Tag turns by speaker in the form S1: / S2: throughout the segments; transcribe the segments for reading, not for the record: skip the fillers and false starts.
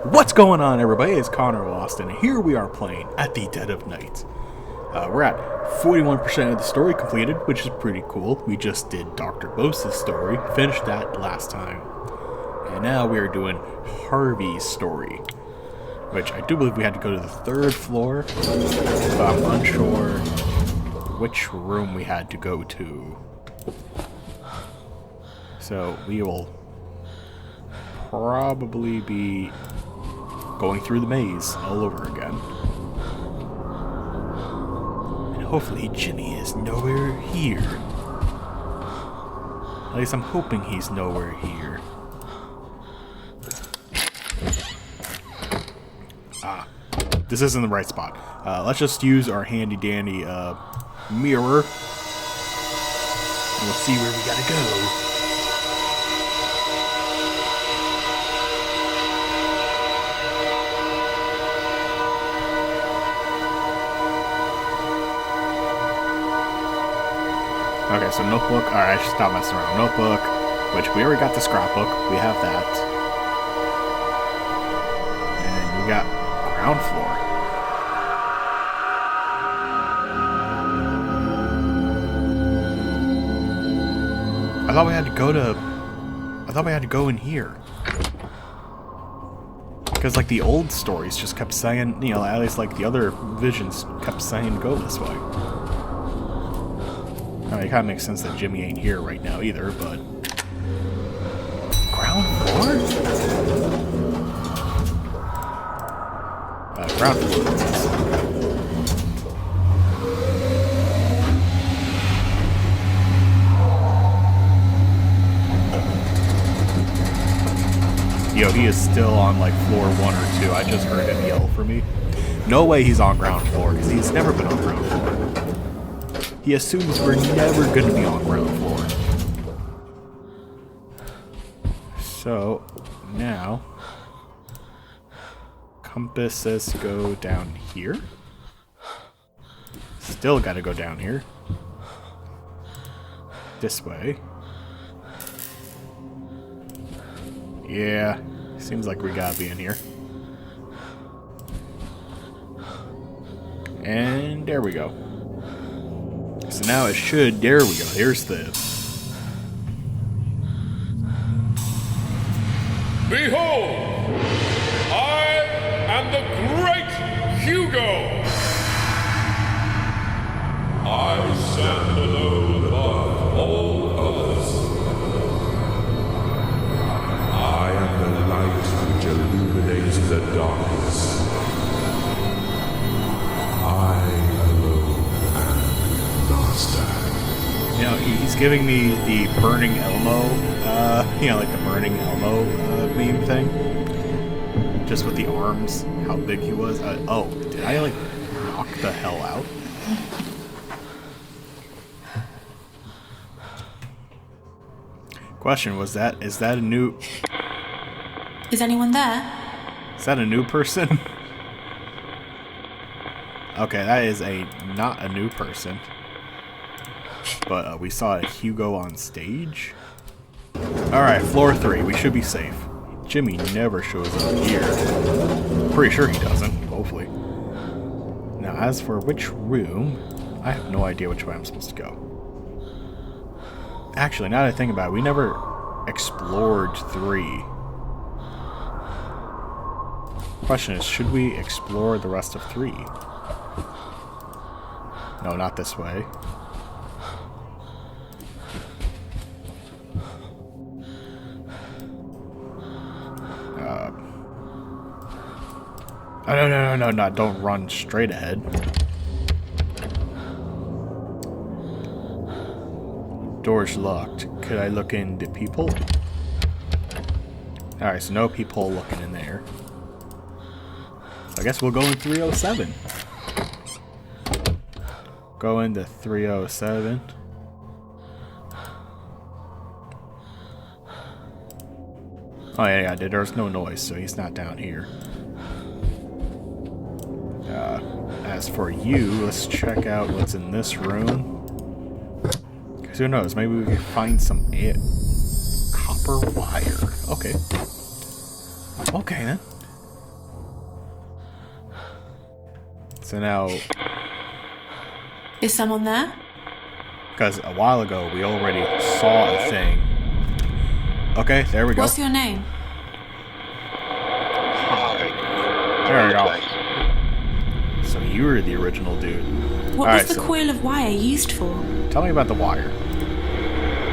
S1: What's going on, everybody? It's Connor Lost, and here we are playing At the Dead of Night. We're at 41% of the story completed, which is pretty cool. We just did Dr. Bose's story, finished that last time. And now we are doing Harvey's story, which I do believe we had to go to the 3rd floor, but I'm unsure which room we had to go to. So we will probably be going through the maze all over again. And hopefully Jimmy is nowhere here. At least I'm hoping he's nowhere here. This isn't the right spot. Let's just use our handy dandy mirror. And we'll see where we gotta go. Okay, so notebook. Alright, I should stop messing around. Notebook, which we already got the scrapbook. We have that. And we got ground floor. I thought we had to go in here. Because, like, the old stories just kept saying, you know, at least, like, the other visions kept saying to go this way. I mean, it kind of makes sense that Jimmy ain't here right now either, but... Ground floor? Ground floor. Yo, he is still on, like, floor 1 or 2. I just heard him yell for me. No way he's on ground floor, because he's never been on ground floor. He assumes we're never going to be on ground floor. So, now... Compass says to go down here. Still gotta go down here. This way. Yeah, seems like we gotta be in here. And there we go. So now it should, there we go, here's the...
S2: Behold! I am the great Hugo! I stand alone above all others. I am the light which illuminates the darkness. I alone am master.
S1: You know, he's giving me the burning Elmo, you know, like the burning Elmo meme thing. Just with the arms, how big he was. Oh, did I, like, knock the hell out? Question, is that a new...
S3: Is anyone there?
S1: Is that a new person? Okay, that is not a new person. But we saw a Hugo on stage. Alright, floor 3. We should be safe. Jimmy never shows up here. Pretty sure he doesn't, hopefully. Now, as for which room, I have no idea which way I'm supposed to go. Actually, now that I think about it, we never explored 3. Question is, should we explore the rest of 3? No, not this way. Oh, no, don't run straight ahead. Door's locked. Could I look into people? Alright, so no people looking in there. So I guess we'll go in 307. Go into 307. Oh yeah, there's no noise, so he's not down here. As for you, let's check out what's in this room. Because who knows, maybe we can find some copper wire. Okay. Okay then. So now,
S3: Is someone there?
S1: because a while ago we already saw a thing. Okay, there we go.
S3: What's your name?
S4: Harvey.
S1: There we go. So you were the original dude.
S3: What
S1: Alright,
S3: was the coil of wire used for?
S1: Tell me about the wire.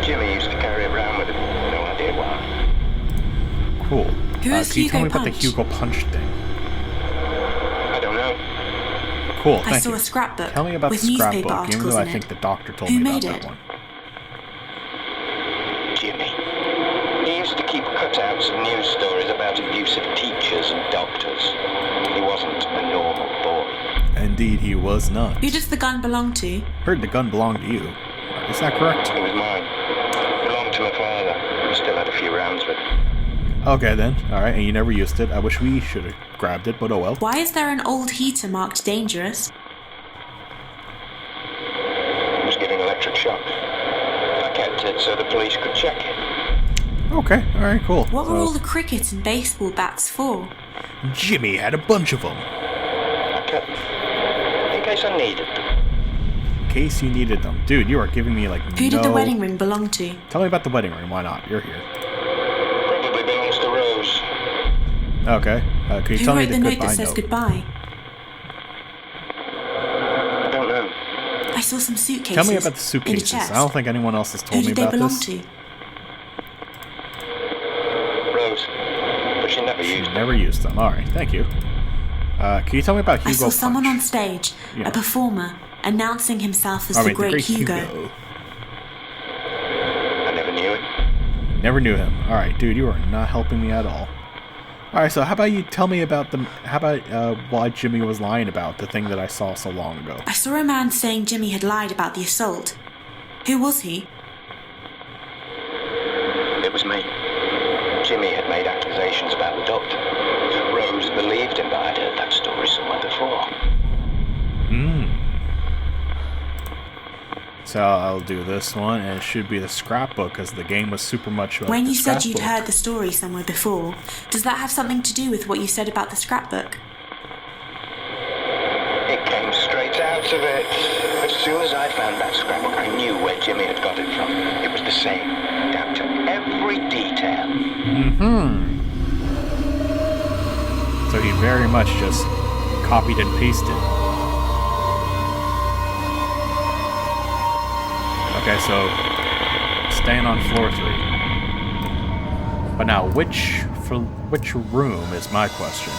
S4: Jimmy used to carry it around with him. No idea why.
S1: Cool.
S3: Who is
S1: Can you tell me
S3: Hugo
S1: about the
S3: Punch?
S1: Hugo Punch thing?
S4: I don't know.
S1: Cool,
S3: I
S1: thank
S3: saw
S1: you.
S3: a scrapbook
S1: Tell me about
S3: with
S1: the
S3: newspaper
S1: scrapbook, even
S3: articles
S1: though I
S3: in
S1: think
S3: it.
S1: the doctor told
S3: Who
S1: me
S3: made
S1: about that
S3: it?
S1: one.
S4: Jimmy. He used to keep cutouts of news stories about abusive teachers and doctors. He wasn't a normal boy.
S1: Indeed, he was not.
S3: Who does the gun belong to?
S1: Heard the gun belonged to you. Is that correct?
S4: It was mine. It belonged to my father. We still had a few rounds with it.
S1: Okay then. Alright, and you never used it. I wish we should have grabbed it, but oh well.
S3: Why is there an old heater marked dangerous?
S4: It was giving electric shock. I kept it so the police could check it.
S1: Okay, alright, cool.
S3: What were
S1: So,
S3: all the cricket and baseball bats for?
S1: Jimmy had a bunch of them.
S4: I kept them. In case I needed them.
S1: In case you needed them. Dude, you are giving me like
S3: Who did the wedding ring belong to?
S1: Tell me about the wedding ring. Why not? You're here.
S4: Probably belongs to Rose.
S1: Okay. Can you
S3: Who
S1: tell me
S3: wrote
S1: the
S3: the note
S1: goodbye
S3: that says
S1: note?
S3: goodbye?
S4: I don't know.
S3: I saw some suitcases.
S1: Tell me about the
S3: in a
S1: suitcases.
S3: chest.
S1: I don't think anyone else has
S3: Who
S1: told me
S3: did they
S1: about
S3: belong
S1: this.
S3: to?
S4: Rose. But she never used them.
S1: Never used them. Alright, thank you. Can you tell me about Hugo
S3: I saw someone
S1: Punch?
S3: on stage,
S1: Yeah.
S3: a performer, announcing himself as
S1: I
S3: the
S1: mean,
S3: great Hugo.
S4: I never knew it.
S1: Never knew him. Alright, dude, you are not helping me at all. Alright, so how about you tell me about why Jimmy was lying about the thing that I saw so long ago?
S3: I saw a man saying Jimmy had lied about the assault. Who was he?
S4: It was me. Jimmy had made accusations about the doctor. Rose believed him, but I'd heard that story somewhere before.
S1: So I'll do this one, and it should be the scrapbook, because the game was super much about
S3: When
S1: the
S3: you said you'd
S1: scrapbook.
S3: heard the story somewhere before, does that have something to do with what you said about the scrapbook?
S4: It came straight out of it. As soon as I found that scrapbook, I knew where Jimmy had got it from. It was the same, down to every detail.
S1: So he very much just copied and pasted. Okay, so staying on floor 3. But now, which room is my question?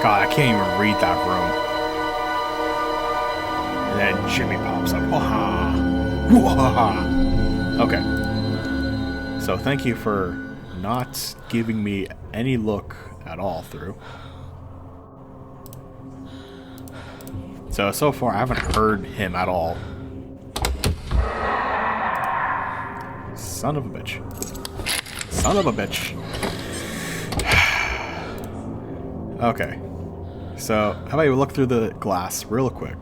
S1: God, I can't even read that room. And then Jimmy pops up. Waha! Waha! Okay. So thank you for not giving me any look at all through. So far I haven't heard him at all. Son of a bitch. Son of a bitch. Okay. So, how about you look through the glass real quick?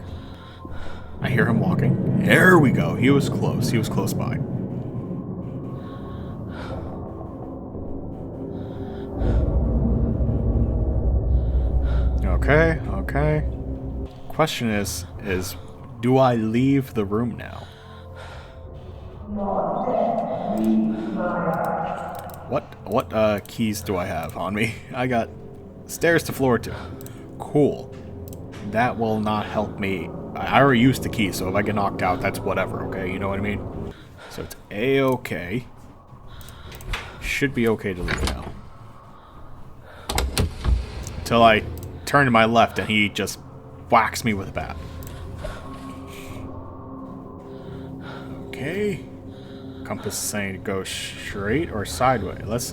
S1: I hear him walking. There we go. He was close. He was close by. Okay, okay. Question is do I leave the room now? What keys do I have on me? I got stairs to floor 2. Cool. That will not help me. I already used the key, so if I get knocked out, that's whatever, okay? You know what I mean? So it's A-okay. Should be okay to leave now. Until I turn to my left and he just whacks me with a bat. Okay. Compass is saying to go straight or sideways. Let's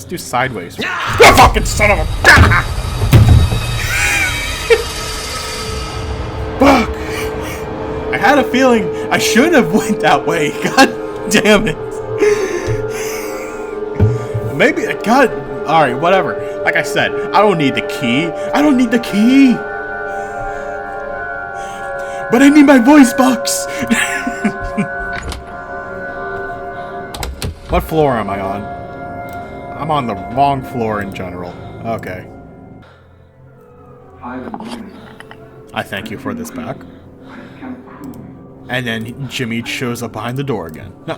S1: do sideways. You fucking son of a... Fuck! I had a feeling I shouldn't have went that way. God damn it. Maybe, God, Alright, whatever. Like I said, I don't need the key. I don't need the key! But I need my voice box! What floor am I on? I'm on the wrong floor in general. Okay. I thank you for this back. And then Jimmy shows up behind the door again. No.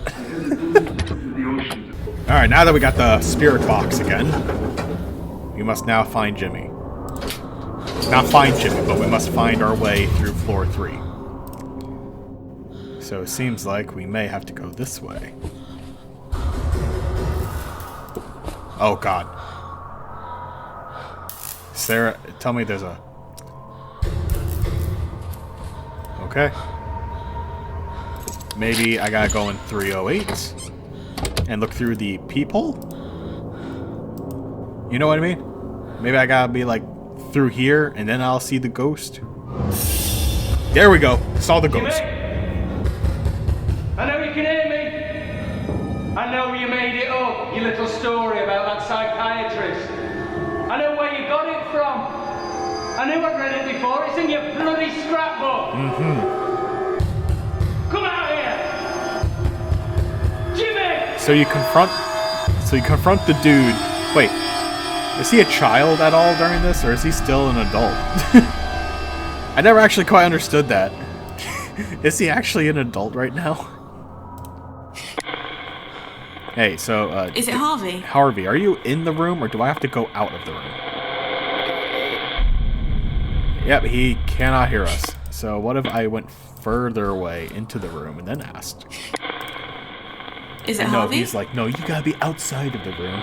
S1: Alright, now that we got the spirit box again, we must now find Jimmy. Not find Jimmy, but we must find our way through floor 3. So it seems like we may have to go this way. Oh god. Sarah, tell me there's a... Okay. Maybe I gotta go in 308 and look through the peephole? You know what I mean? Maybe I gotta be like through here and then I'll see the ghost. There we go. Saw the ghost.
S5: I know you can hear me. I know you made it up, your little story about that psychiatrist. I know where you got it from. I knew I'd read it before. It's in your bloody scrapbook. Come out here, Jimmy.
S1: So you confront the dude. Wait, is he a child at all during this, or is he still an adult? I never actually quite understood that. Is he actually an adult right now? Hey, so,
S3: Is it Harvey?
S1: Harvey, are you in the room, or do I have to go out of the room? Yep, he cannot hear us. So what if I went further away into the room and then asked?
S3: Is it
S1: And no,
S3: Harvey?
S1: he's like, no, you gotta be outside of the room.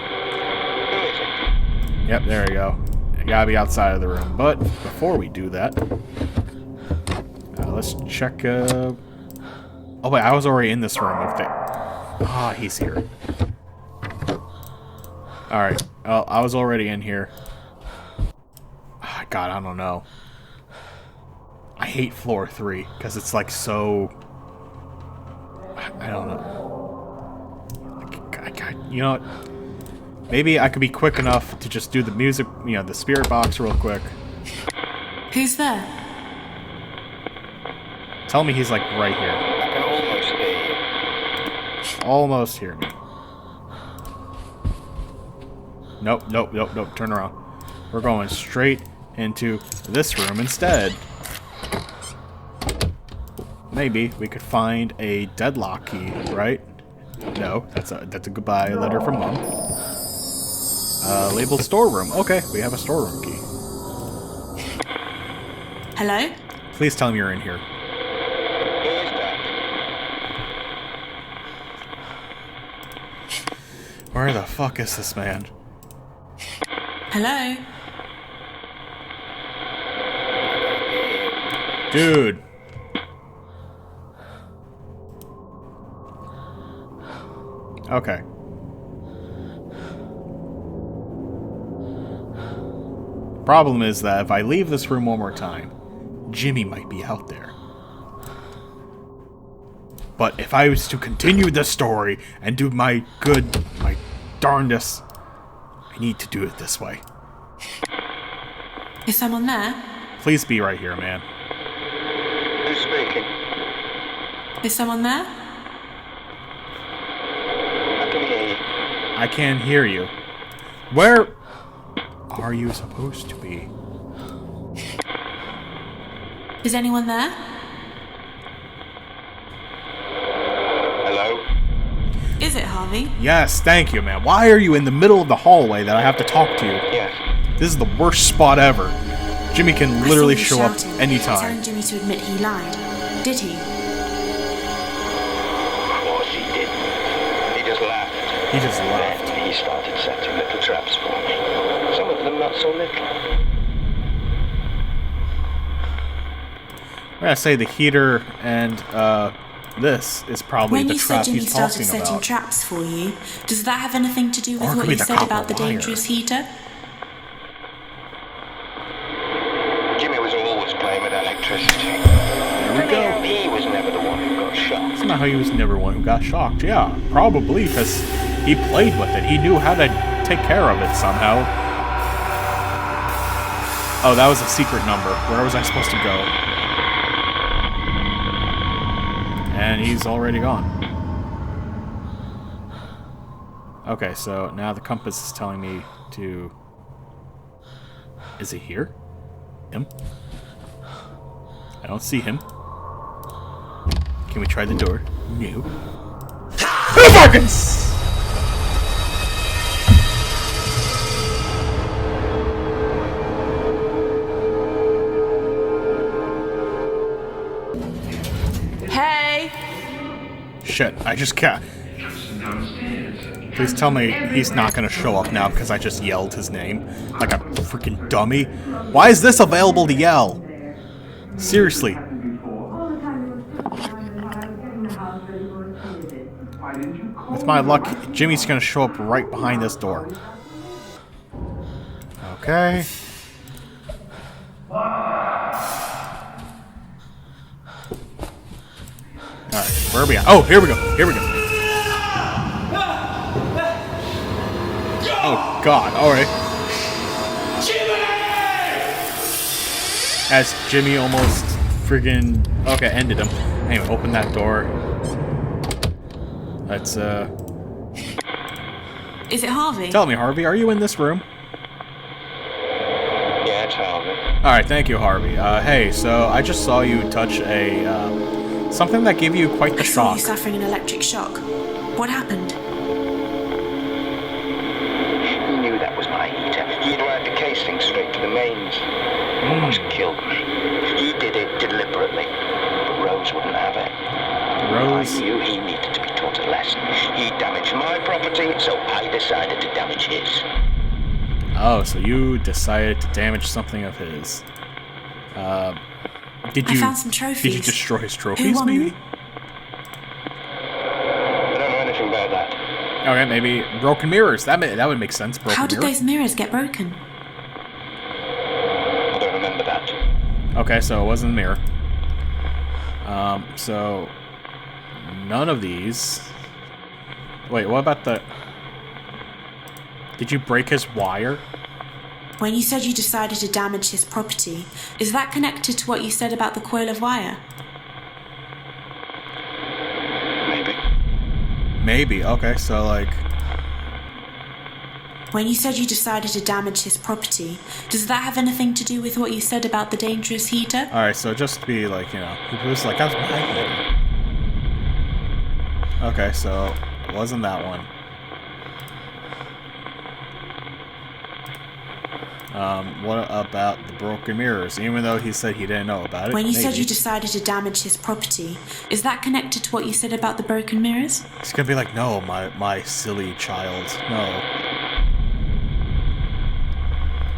S1: Yep, there we go. You gotta be outside of the room. But before we do that, let's check, Oh wait, I was already in this room. Ah, he's here. Alright, well, I was already in here. Ah, God, I don't know. I hate floor 3, because it's like so... I don't know. You know what? Maybe I could be quick enough to just do the music, you know, the spirit box real quick.
S3: Who's there?
S1: Tell me he's like right here.
S4: I can almost hear you.
S1: Almost hear me. Nope, nope, nope, nope. Turn around. We're going straight into this room instead. Maybe we could find a deadlock key, right? No, that's a goodbye letter from Mom. Labeled storeroom. Okay, we have a storeroom key.
S3: Hello?
S1: Please tell me you're in here.
S4: Who is that?
S1: Where the fuck is this man?
S3: Hello?
S1: Dude. Okay. Problem is that if I leave this room one more time, Jimmy might be out there. But if I was to continue the story and do my darndest, I need to do it this way.
S3: Is someone there?
S1: Please be right here, man.
S4: Who's speaking?
S3: Is someone there?
S4: I can hear you.
S1: I can't hear you. Where are you supposed to be?
S3: Is anyone there?
S4: Hello?
S3: Is it Harvey?
S1: Yes, thank you, man. Why are you in the middle of the hallway that I have to talk to you?
S4: Yes.
S1: This is the worst spot ever. Jimmy can literally
S3: I see you
S1: show up
S3: shouting,
S1: anytime.
S3: telling Jimmy to admit he lied. Did he?
S4: Of course he didn't. He just laughed.
S1: He just left.
S4: Then he started setting little traps for me. Some of them not so little.
S1: I'm gonna say the heater and this is probably
S3: When
S1: the
S3: you said
S1: trap
S3: Jimmy
S1: he's
S3: started
S1: talking
S3: setting
S1: about.
S3: traps for you, does that have anything to do
S1: Or it
S3: with
S1: could
S3: what
S1: be
S3: you
S1: the
S3: said
S1: copper
S3: about the
S1: wire.
S3: dangerous heater?
S4: Jimmy was always playing with electricity.
S1: There we go.
S4: He was never the one who got shocked.
S1: Somehow he was never one who got shocked. Yeah, probably because he played with it. He knew how to take care of it somehow. Oh, that was a secret number. Where was I supposed to go? And he's already gone. Okay, so now the compass is telling me to... Is it here? Him? I don't see him. Can we try the door? No. Focus!
S3: Hey!
S1: Shit, I just can't. Please tell me he's not gonna show up now because I just yelled his name like a freaking dummy. Why is this available to yell? Seriously. With my luck, Jimmy's gonna show up right behind this door. Okay. Alright, where are we at? Oh, here we go. Here we go. Oh, God. Alright. As Jimmy almost friggin'... Okay, ended him. Anyway, open that door. Let's,
S3: Is it Harvey?
S1: Tell me, Harvey, are you in this room?
S4: Yeah, it's Harvey.
S1: Alright, thank you, Harvey. Hey, so I just saw you touch a, something that gave you quite the
S3: I saw you
S1: shock.
S3: suffering an electric shock. What happened?
S4: He knew that was my heater. He'd wired the casing straight to the mains. Almost killed me. He did it deliberately, but Rose wouldn't have it.
S1: Rose?
S4: I knew he needed to be taught a lesson. He damaged my property, so I decided to damage his.
S1: Oh, so you decided to damage something of his. Did you...
S3: I found some trophies.
S1: Did you destroy his
S3: Who
S1: trophies,
S3: won
S1: maybe?
S3: them?
S4: I don't know anything about that.
S1: Okay, maybe broken mirrors. That would make sense. Broken
S3: How did
S1: mirror.
S3: those mirrors get broken?
S4: I don't remember that.
S1: Okay, so it wasn't a mirror. So none of these. Wait, what about the? Did you break his wire?
S3: When you said you decided to damage his property, is that connected to what you said about the coil of wire?
S4: Maybe.
S1: Maybe. Okay, so like.
S3: When you said you decided to damage his property, does that have anything to do with what you said about the dangerous heater?
S1: All right, so just to be like, you know, it was like, that was my heater. Okay, so it wasn't that one. What about the broken mirrors? Even though he said he didn't know about it.
S3: When you said
S1: maybe.
S3: you decided to damage his property, is that connected to what you said about the broken mirrors?
S1: He's gonna be like, no, my silly child, no.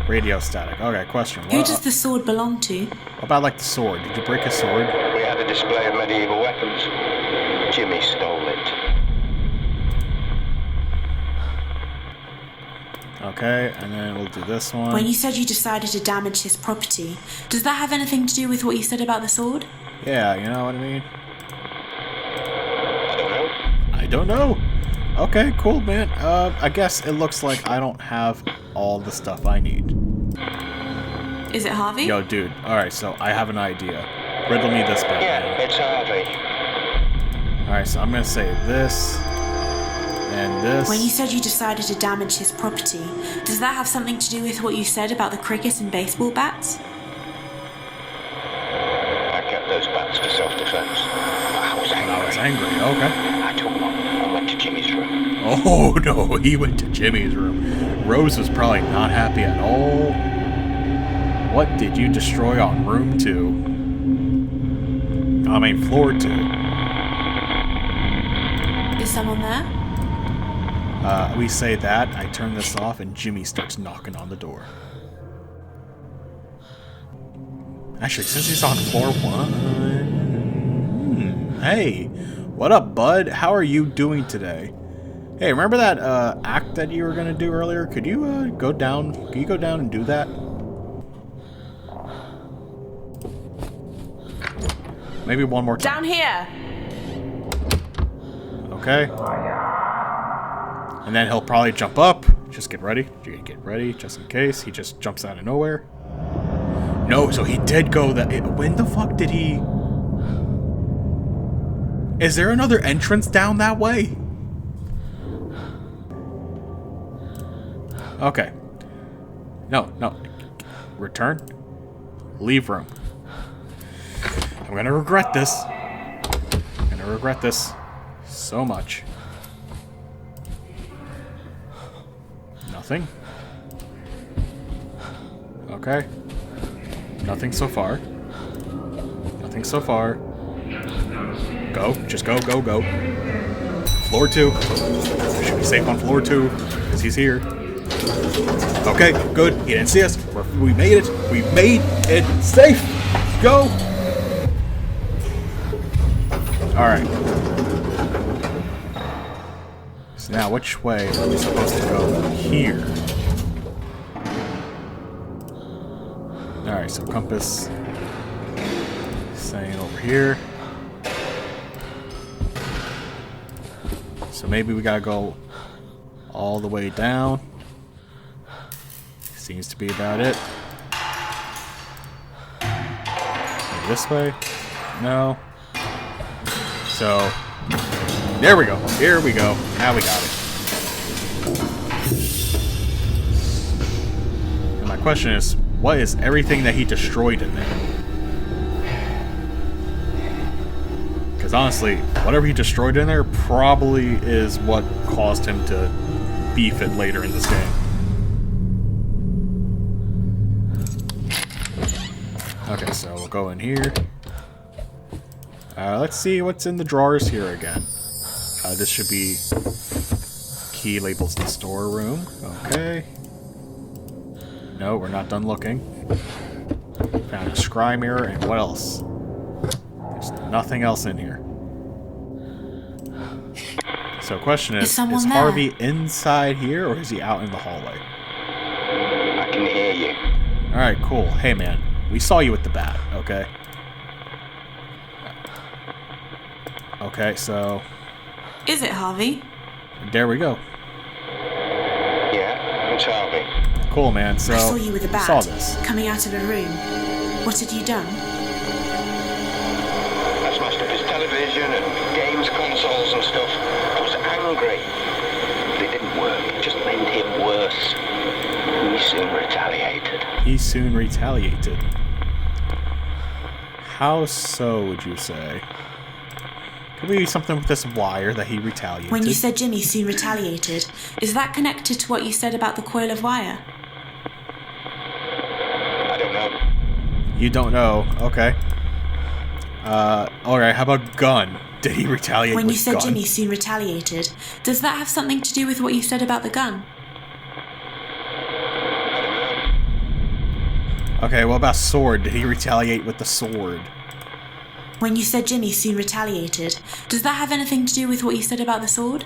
S1: Radio static. Okay, question.
S3: Who does the sword belong to?
S1: What about like the sword? Did you break a sword?
S4: We had a display of medieval weapons. Jimmy stole it.
S1: Okay, and then we'll do this one.
S3: When you said you decided to damage his property, does that have anything to do with what you said about the sword?
S1: Yeah, you know what I mean?
S4: I don't know.
S1: I don't know. Okay, cool, man. I guess it looks like I don't have all the stuff I need.
S3: Is it Harvey?
S1: Yo, dude. Alright, so I have an idea. Riddle me this, Batman.
S4: Yeah, it's Harvey.
S1: Alright, so I'm gonna say this. And this.
S3: When you said you decided to damage his property, does that have something to do with what you said about the cricket and baseball bats?
S4: I kept those bats for self-defense. I was angry.
S1: I was angry, okay.
S4: I took one and went to Jimmy's room.
S1: Oh no, he went to Jimmy's room. Rose was probably not happy at all. What did you destroy on room 2? I mean, floor 2.
S3: Is someone there?
S1: We say that, I turn this off, and Jimmy starts knocking on the door. Actually, since he's on floor 1... Hey, what up, bud? How are you doing today? Hey, remember that act that you were gonna do earlier? Could you go down? Can you go down and do that? Maybe one more time.
S3: Down here!
S1: Okay. And then he'll probably jump up, Just get ready. Get ready, just in case. He just jumps out of nowhere. No, so he did go that... When the fuck did he... Is there another entrance down that way? Okay. No. Return. Leave room. I'm gonna regret this. I'm gonna regret this so much. Nothing. Okay. Nothing so far. Nothing so far. Go. Just go. Floor 2. Should be safe on floor 2, because he's here. Okay, good. He didn't see us. We made it. We made it safe. Go. Alright. So now, which way are we supposed to go? Here. Alright, so compass saying over here. So maybe we gotta go all the way down. Seems to be about it. Maybe this way? No. So, there we go. Here we go. Now we got it. And my question is, what is everything that he destroyed in there? Because honestly, whatever he destroyed in there probably is what caused him to beef it later in this game. Okay, so we'll go in here. Let's see what's in the drawers here again. This should be key labels the storeroom. Okay. No, we're not done looking. Found a scry mirror, and what else? There's nothing else in here. So question is Harvey inside here, or is he out in the hallway?
S4: I can hear you.
S1: Alright, cool. Hey man, we saw you with the bat, okay? Okay, so...
S3: Is it Harvey?
S1: There we go.
S4: Yeah, it's Harvey.
S1: Cool, man. So
S3: I saw you with a bat,
S1: saw this.
S3: coming out of a room. What had you done?
S4: I smashed up his television and games consoles and stuff. I was angry. But it didn't work. It just made him worse. He soon retaliated.
S1: He soon retaliated. How so, would you say? Could be something with this wire that he retaliated.
S3: When you said Jimmy soon retaliated, is that connected to what you said about the coil of wire?
S4: I don't know.
S1: You don't know. Okay. Alright, how about gun? Did he retaliate
S3: When
S1: with
S3: you said
S1: gun?
S3: Jimmy soon retaliated, does that have something to do with what you said about the gun?
S4: I don't know.
S1: Okay, what about sword? Did he retaliate with the sword?
S3: When you said Jimmy soon retaliated, does that have anything to do with what you said about the sword?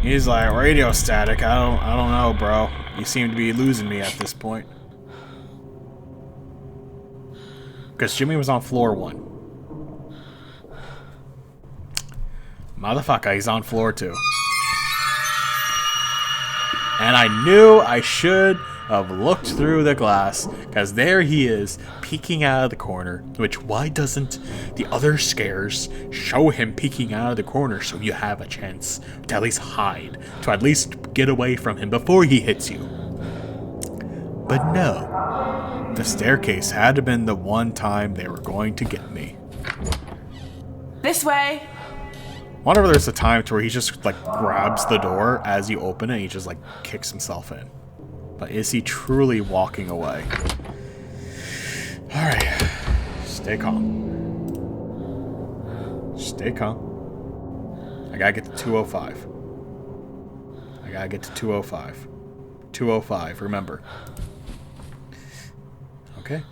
S1: He's like, radio static. I don't know, bro. You seem to be losing me at this point. Because Jimmy was on floor 1. Motherfucker, he's on floor 2. And I knew I should have looked through the glass, because there he is, peeking out of the corner, which why doesn't the other scares show him peeking out of the corner so you have a chance to at least hide, to at least get away from him before he hits you? But no. The staircase had to have been the one time they were going to get me.
S3: This way!
S1: Wonder if there's a time to where he just like grabs the door as you open it and he just like kicks himself in. But is he truly walking away? Alright. Stay calm. Stay calm. I gotta get to 205. I gotta get to 205. 205, remember. Okay.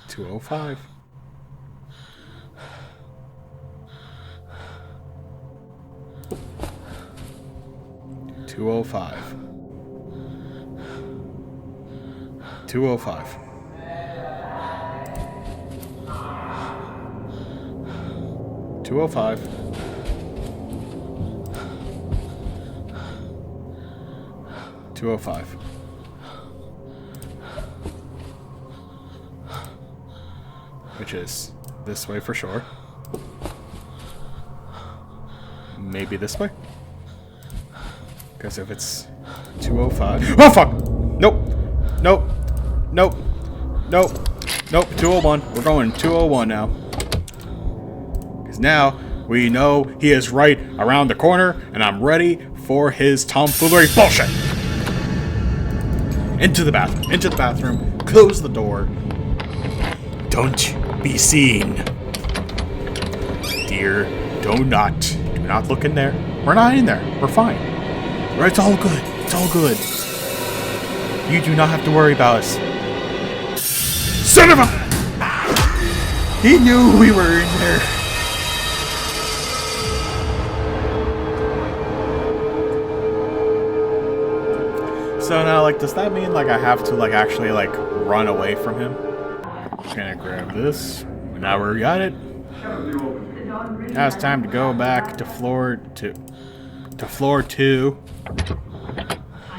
S1: 205. $205. 205. 205. 205. Which is this way for sure. Maybe this way? Because if it's 205... Oh, fuck! Nope! Nope! Nope! Nope! Nope! 201. We're going 201 now. Because now we know he is right around the corner, and I'm ready for his tomfoolery bullshit! Into the bathroom. Into the bathroom. Close the door. Don't be seen. Dear, do not look in there. We're not in there. We're fine. It's all good. It's all good. You do not have to worry about us. Son of a... He knew we were in there. So now, like, does that mean, like, I have to, like, actually, like, run away from him? Gonna grab this. Now we got it. Now it's time to go back to floor 2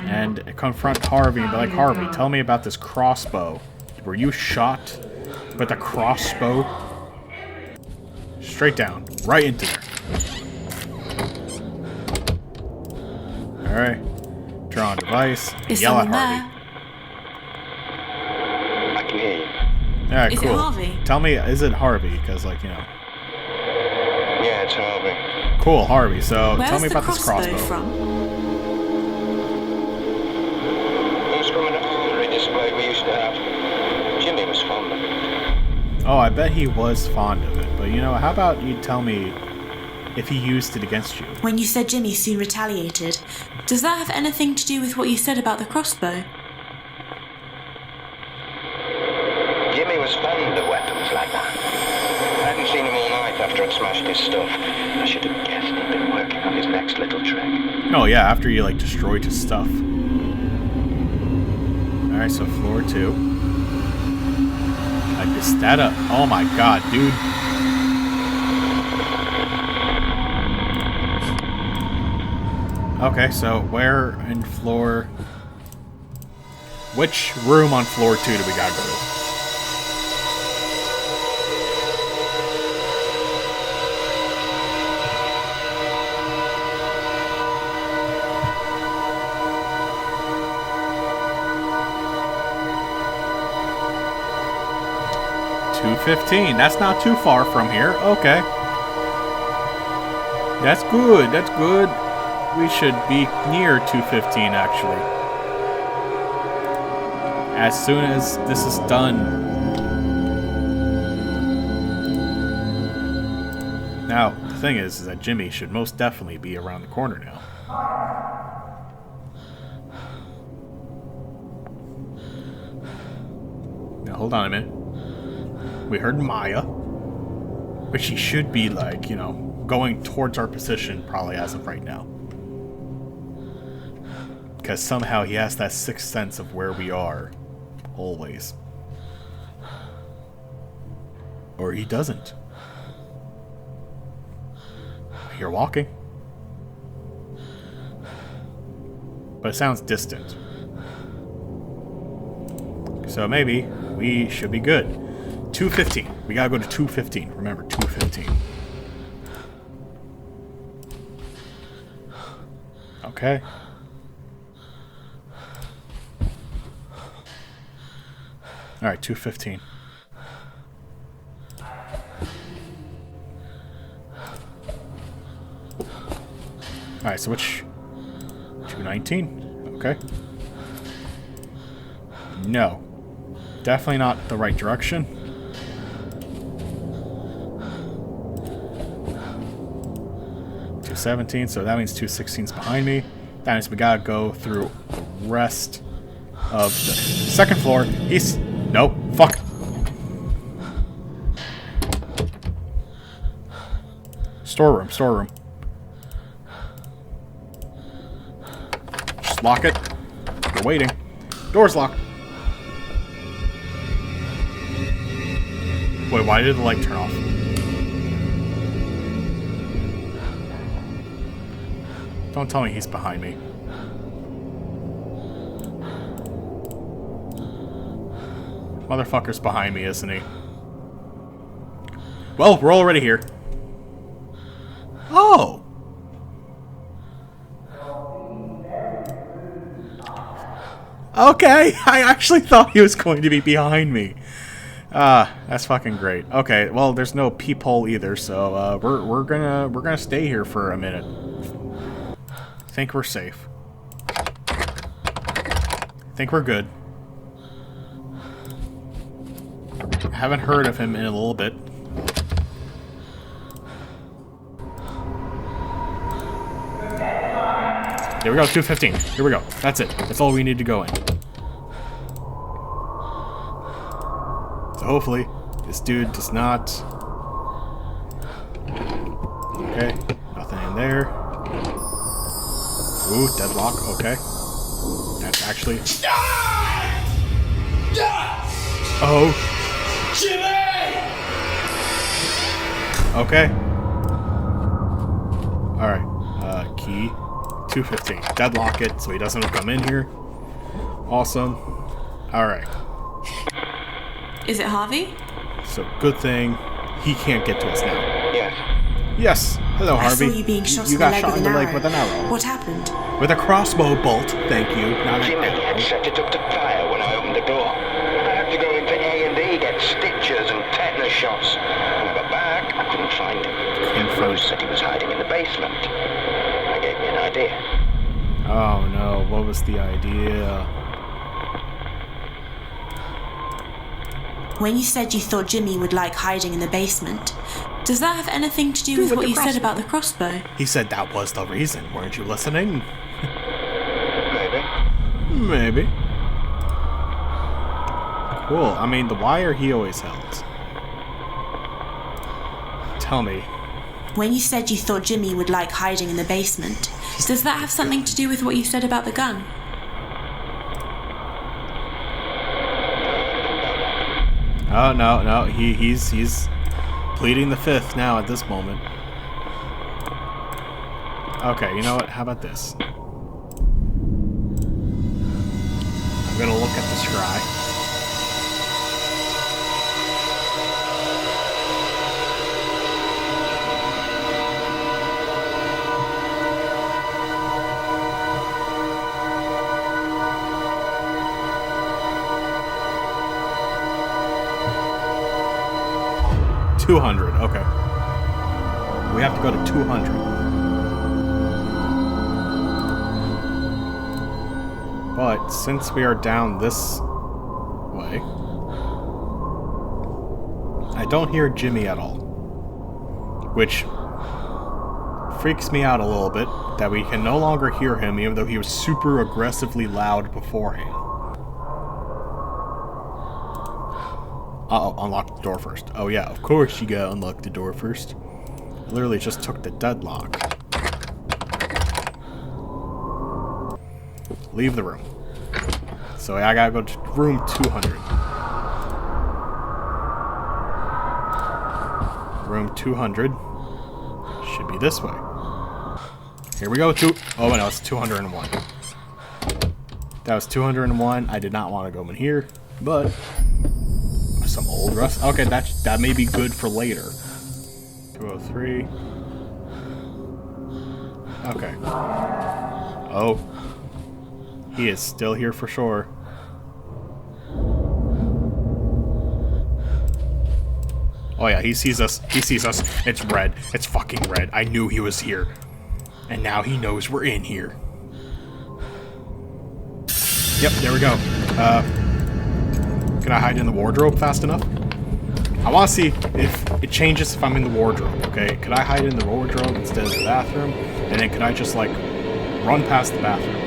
S1: and confront Harvey and be like, Harvey, tell me about this crossbow. Were you shot with a crossbow? Straight down, right into there. Alright. Draw on device.
S3: Is
S1: Yell at
S3: someone
S1: Harvey.
S4: I can hear you.
S1: Alright,
S3: Is
S1: cool.
S3: it Harvey?
S1: Tell me, is it Harvey? Because, like, you know.
S4: Yeah, it's Harvey.
S1: Cool, Harvey. So,
S3: Where's
S1: tell me
S3: the
S1: about this crossbow.
S3: from?
S4: It was from an armory display we used to have. Jimmy was fond of it.
S1: Oh, I bet he was fond of it. But, you know, how about you tell me if he used it against you?
S3: When you said Jimmy soon retaliated, does that have anything to do with what you said about the crossbow?
S4: Jimmy was fond of weapons like that. I hadn't seen him all night after I'd smashed his stuff. I should have guessed he'd been working on his next little trick.
S1: Oh, yeah, after you, like, destroyed his stuff. Alright, so floor 2. I missed that up. Oh my god, dude. Okay, so where in floor... Which room on floor 2 do we gotta go to? $215. That's not too far from here. Okay. That's good. That's good. We should be near 215, actually. As soon as this is done. Now, the thing is that Jimmy should most definitely be around the corner now. Now, hold on a minute. We heard Maya, but she should be, like, you know, going towards our position probably as of right now. Because somehow he has that sixth sense of where we are, always. Or he doesn't. You're walking. But it sounds distant. So maybe we should be good. 215. We gotta go to 215. Remember, 215. Okay. Alright, 215. Alright, so which... 219? Okay. No. Definitely not the right direction. 217, so that means 216's behind me. That means we gotta go through the rest of the second floor. He's... Nope. Fuck. Storeroom, storeroom. Just lock it. We're waiting. Door's locked. Wait, why did the light turn off? Don't tell me he's behind me. Motherfucker's behind me, isn't he? Well, we're already here. Oh! Okay, I actually thought he was going to be behind me. That's fucking great. Okay, well, there's no peephole either, so we're gonna stay here for a minute. Think we're safe. Think we're good. Haven't heard of him in a little bit. There we go, 215. Here we go. That's it. That's all we need to go in. So hopefully, this dude does not... Okay, nothing in there. Ooh, deadlock, okay. That's actually... Oh! Okay. Alright, key. 215. Deadlock it so he doesn't come in here. Awesome. Alright.
S3: Is it Harvey?
S1: So, good thing he can't get to us now.
S4: Yes.
S1: Yes. Hello, Harvey.
S3: I saw you being shot
S1: You
S3: in
S1: got
S3: the leg
S1: shot in
S3: with
S1: the
S3: an
S1: leg
S3: arrow.
S1: with an arrow.
S3: What happened?
S1: With a crossbow bolt, thank you. Not an
S4: Jimmy had
S1: arrow.
S4: set it up to fire when I opened the door. I had to go into A&E, get stitches and tetanus shots. When I got back, I couldn't find him. Rose said he was hiding in the basement. That gave me an idea.
S1: Oh no, what was the idea?
S3: When you said you thought Jimmy would like hiding in the basement, does that have anything to do with what you said about the crossbow?
S1: He said that was the reason. Weren't you listening?
S4: Maybe.
S1: Maybe. Cool. I mean, the wire he always held. Tell me.
S3: When you said you thought Jimmy would like hiding in the basement, does that have something to do with what you said about the gun?
S1: Oh no, he's pleading the fifth now at this moment. Okay, you know what? How about this? I'm gonna look at the scry. $200, okay. We have to go to 200. But since we are down this way, I don't hear Jimmy at all. Which freaks me out a little bit, that we can no longer hear him even though he was super aggressively loud beforehand. Uh-oh, unlock the door first. Oh yeah, of course you gotta unlock the door first. Literally just took the deadlock. Leave the room. So I gotta go to room 200. Room 200 should be this way. Here we go, oh no, it's 201. That was 201. I did not want to go in here, but some old rust. Okay, that may be good for later. 203. Okay. Oh. He is still here for sure. Oh yeah, he sees us. He sees us. It's red. It's fucking red. I knew he was here. And now he knows we're in here. Yep, there we go. Can I hide in the wardrobe fast enough? I want to see if it changes if I'm in the wardrobe, okay? Could I hide in the wardrobe instead of the bathroom? And then could I just, like, run past the bathroom?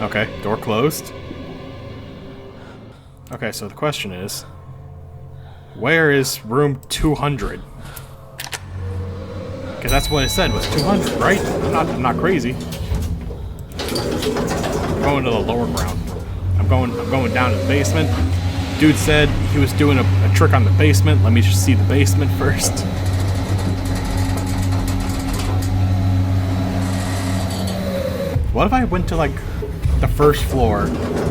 S1: Okay, door closed. Okay, so the question is, where is room 200? Because that's what it said was 200, right? I'm not crazy. I'm going to the lower ground. I'm going down to the basement. dude said he was doing a trick on the basement. Let me just see the basement first. What if I went to, like, the first floor,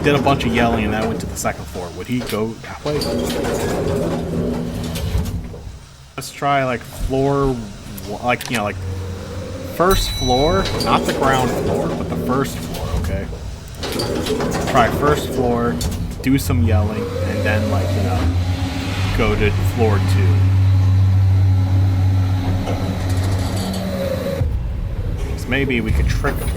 S1: did a bunch of yelling, and then I went to the second floor? Would he go that way? Let's try, like, floor, like, you know, like, first floor, not the ground floor, but the first floor, okay? Try first floor, do some yelling, and then, like, you know, go to floor 2. So maybe we could trick him.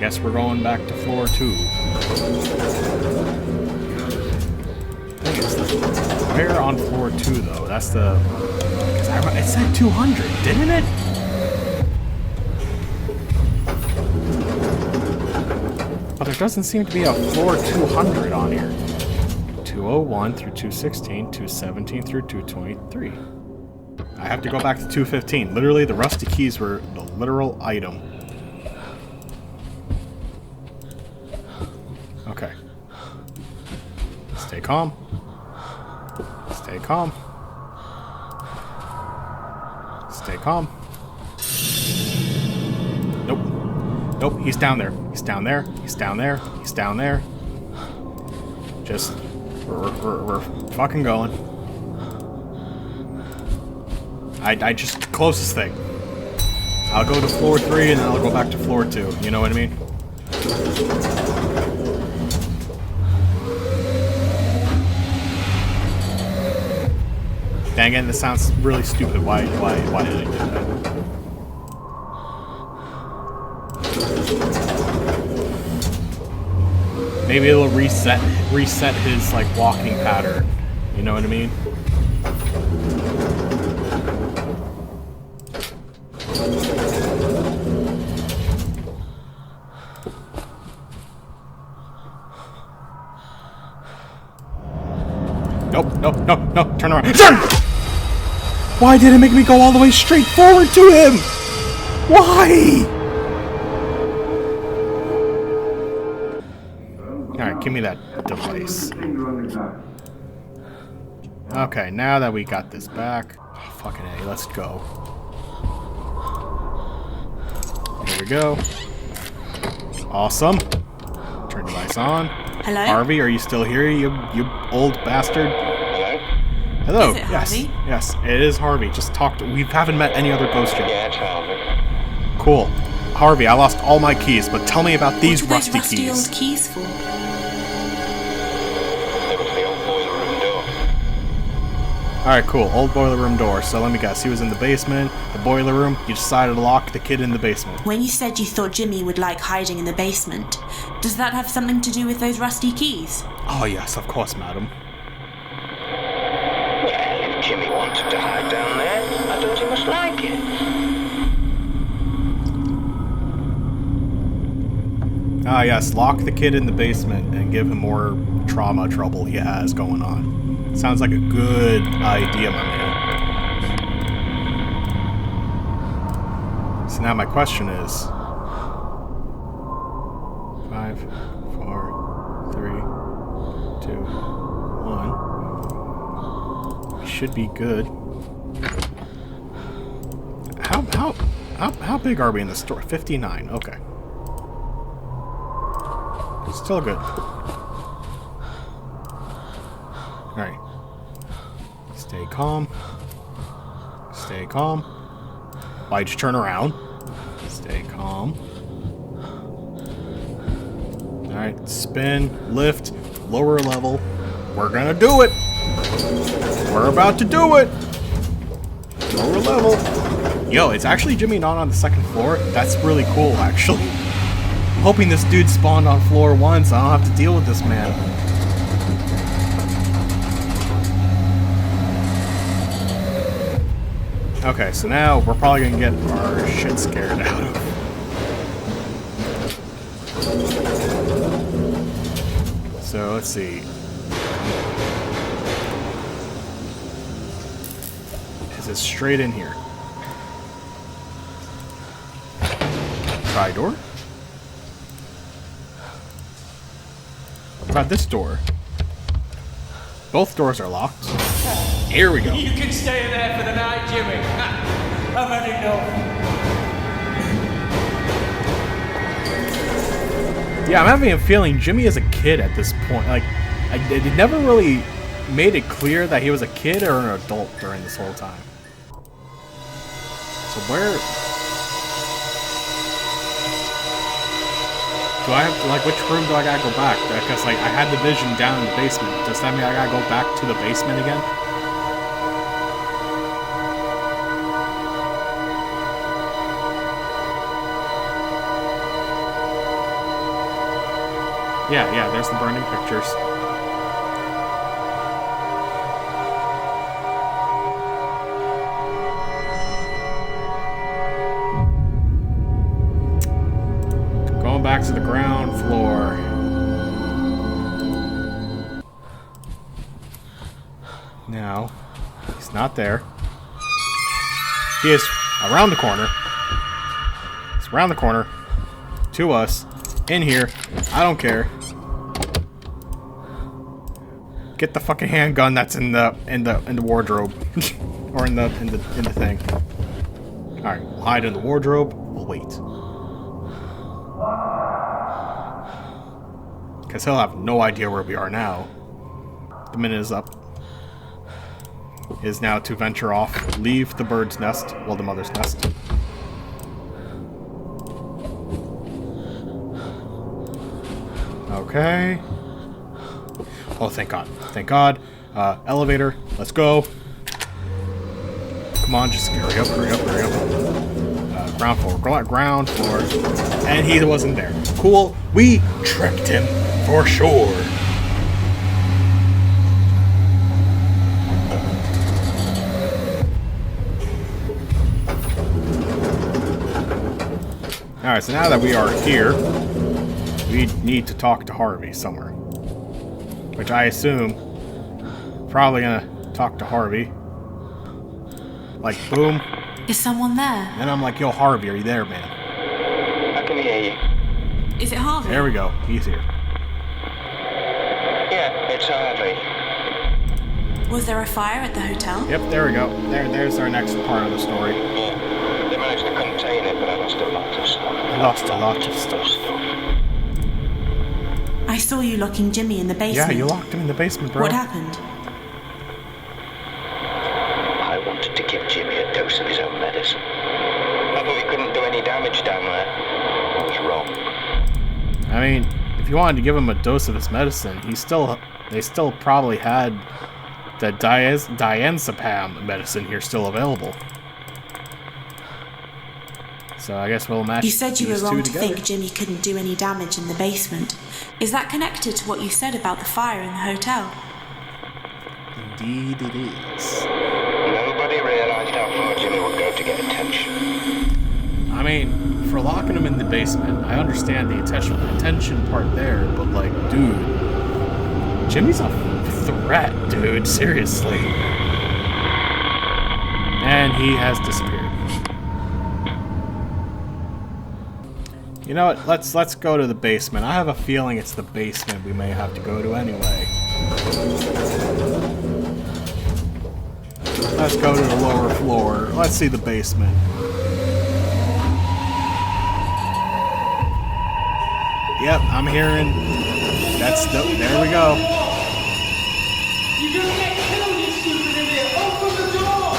S1: Guess we're going back to floor 2. I think it's where on floor 2 though? That's the. It said 200, didn't it? But there doesn't seem to be a floor 200 on here. 201 through 216, 217 through 223. I have to go back to 215. Literally, the rusty keys were the literal item. Okay. Stay calm. Stay calm. Stay calm. Nope. Nope, he's down there. He's down there. He's down there. He's down there. Just... We're fucking going. I just... Closest thing. I'll go to floor 3 and then I'll go back to floor 2. You know what I mean? Dang it, this sounds really stupid. Why did I do that? Maybe it'll reset his, like, walking pattern. You know what I mean? Nope, nope, nope, nope, turn around. Turn! Why did it make me go all the way straight forward to him? Why? Alright, give me that device. Okay, now that we got this back. Oh, fucking A, let's go. Here we go. Awesome. Turn device on.
S3: Hello?
S1: Harvey, are you still here, you old bastard?
S4: Hello?
S1: Hello.
S3: Is it
S1: yes.
S3: Harvey?
S1: Yes, it is Harvey. Just talk to... We haven't met any other ghost yet.
S4: Yeah, it's Harvey.
S1: Cool. Harvey, I lost all my keys, but tell me about these
S3: What are those
S1: rusty keys.
S3: old keys for?
S4: They were for the old boiler room door.
S1: Alright, cool. Old boiler room door. So let me guess. He was in the basement, the boiler room. You decided to lock the kid in the basement.
S3: When you said you thought Jimmy would like hiding in the basement, does that have something to do with those rusty keys?
S1: Oh, yes, of course, madam.
S4: Well, if Jimmy wanted to hide down there, I thought he must like it.
S1: Ah, yes. Lock the kid in the basement and give him more trauma trouble he has going on. Sounds like a good idea, my man. So now my question is... 5, 4, 3, 2, 1. We should be good. How big are we in the store? 59. Okay. Still good. Alright. Stay calm. Stay calm. Why'd you turn around? Stay calm. Alright, spin, lift, lower level. We're gonna do it! We're about to do it! Lower level. Yo, it's actually Jimmy not on the second floor. That's really cool, actually. I'm hoping this dude spawned on floor 1 so I don't have to deal with this man. Okay, so now we're probably gonna get our shit scared out of. So let's see. Is it straight in here? Try door? about this door? Both doors are locked. Here we go.
S5: You can stay there for the night, Jimmy. I've had enough.
S1: Yeah, I'm having a feeling Jimmy is a kid at this point. Like, it never really made it clear that he was a kid or an adult during this whole time. So where... Do I have to, like, which room do I gotta go back? Because, like, I had the vision down in the basement. Does that mean I gotta go back to the basement again? Yeah, there's the burning pictures. Going back to the ground floor. Now, he's not there. He is around the corner. He's around the corner. To us. In here. I don't care. Get the fucking handgun that's in the wardrobe. Or in the thing. Alright, we'll hide in the wardrobe. We'll wait. Because he'll have no idea where we are now. The minute is up. Is now to venture off, leave the bird's nest, well, the mother's nest. Okay. Oh, thank God. Thank God. Elevator. Let's go. Come on, just hurry up, hurry up, hurry up. Ground floor. Ground floor. And he wasn't there. Cool. We tricked him for sure. Alright, so now that we are here, we need to talk to Harvey somewhere. Which I assume, probably gonna talk to Harvey. Like, boom.
S3: Is someone there?
S1: And I'm like, yo, Harvey, are you there, man?
S4: I can hear you.
S3: Is it Harvey?
S1: There we go. He's here.
S4: Yeah, it's Harvey.
S3: Was there a fire at the hotel?
S1: Yep, there we go. There's our next part of the story.
S4: Yeah, they managed to contain it, but I lost a lot of stuff.
S1: I lost a lot of stuff.
S3: I saw you locking Jimmy in the basement.
S1: Yeah, you locked him in the basement, bro.
S3: What happened?
S4: I wanted to give Jimmy a dose of his own medicine. I thought he couldn't do any damage down there. I was wrong.
S1: I mean, if you wanted to give him a dose of his medicine, they still probably had the diazepam medicine here still available. So I guess we'll match.
S3: You said you were
S1: these
S3: wrong
S1: two
S3: to
S1: together.
S3: think Jimmy couldn't do any damage in the basement. Is that connected to what you said about the fire in the hotel?
S1: Indeed it is.
S4: Nobody realized how far Jimmy would go to get attention.
S1: I mean, for locking him in the basement, I understand the attention part there, but like, dude, Jimmy's a threat, dude, seriously. And he has disappeared. You know what? Let's go to the basement. I have a feeling it's the basement we may have to go to anyway. Let's go to the lower floor. Let's see the basement. Yep, I'm hearing. There we go.
S5: You're gonna get killed, you stupid idiot! Open the door!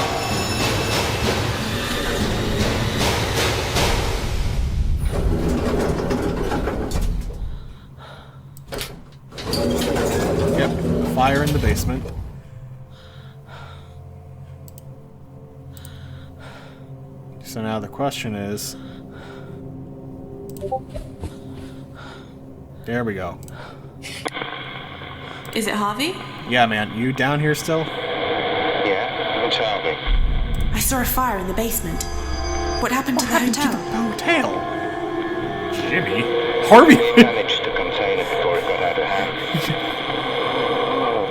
S1: Yep, fire in the basement. So now the question is... There we go.
S3: Is it Harvey?
S1: Yeah, man, you down here still?
S4: Yeah, it's Harvey.
S3: I saw a fire in the basement. What happened to the hotel?
S1: Hotel? Jimmy? Harvey?
S4: We managed to contain it before it got out of hand.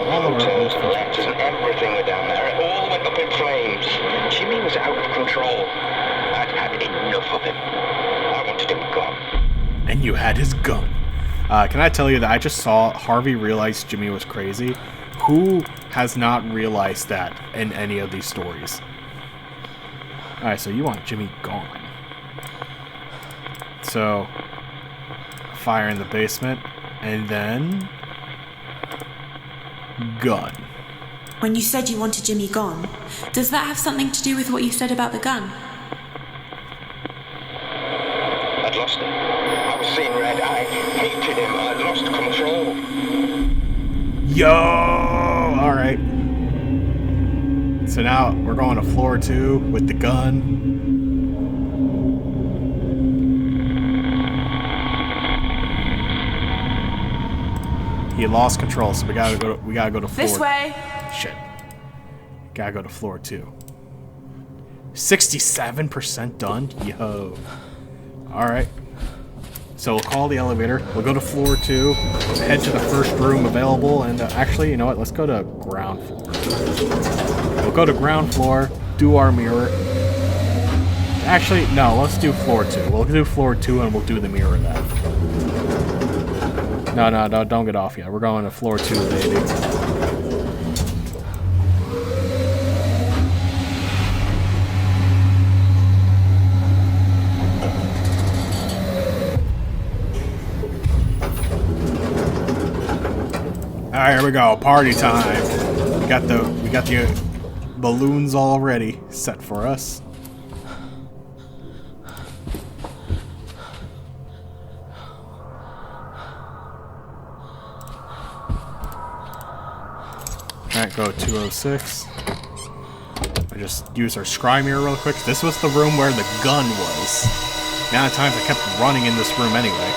S1: All of our
S4: Hotels and letters and everything were down there. It all went up in flames. Jimmy was out of control. I'd had enough of him. I wanted him gone.
S1: And you had his gun. Can I tell you that I just saw Harvey realize Jimmy was crazy? Who has not realized that in any of these stories? Alright, so you want Jimmy gone. So, fire in the basement, and then... gun.
S3: When you said you wanted Jimmy gone, does that have something to do with what you said about the gun?
S4: I'd lost him. I was seeing red. I hated him. I'd lost control.
S1: Yo! Alright. So now we're going to floor 2 with the gun. He lost control, so we gotta go to floor.
S3: This way!
S1: Shit. Gotta go to floor 2. 67% done? Yo. Alright. So we'll call the elevator. We'll go to floor 2. Head to the first room available. And actually, you know what? Let's go to ground floor. We'll go to ground floor. Do our mirror. Actually, no. Let's do floor 2. We'll do floor 2 and we'll do the mirror then. No, don't get off yet. We're going to floor 2, baby. Alright, here we go. Party time. We got the balloons all ready, set for us. Alright, go 206. I just use our scry mirror real quick. This was the room where the gun was. The amount of times I kept running in this room anyway.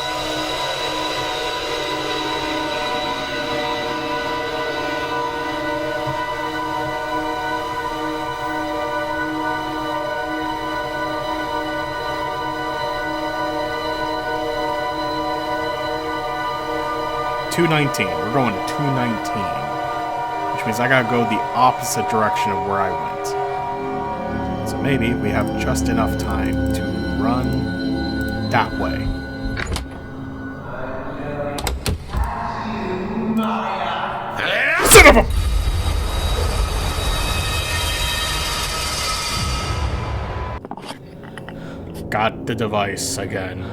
S1: $219. We're going to 219. Which means I gotta go the opposite direction of where I went. So maybe we have just enough time to run that way. Son of a... Got the device again.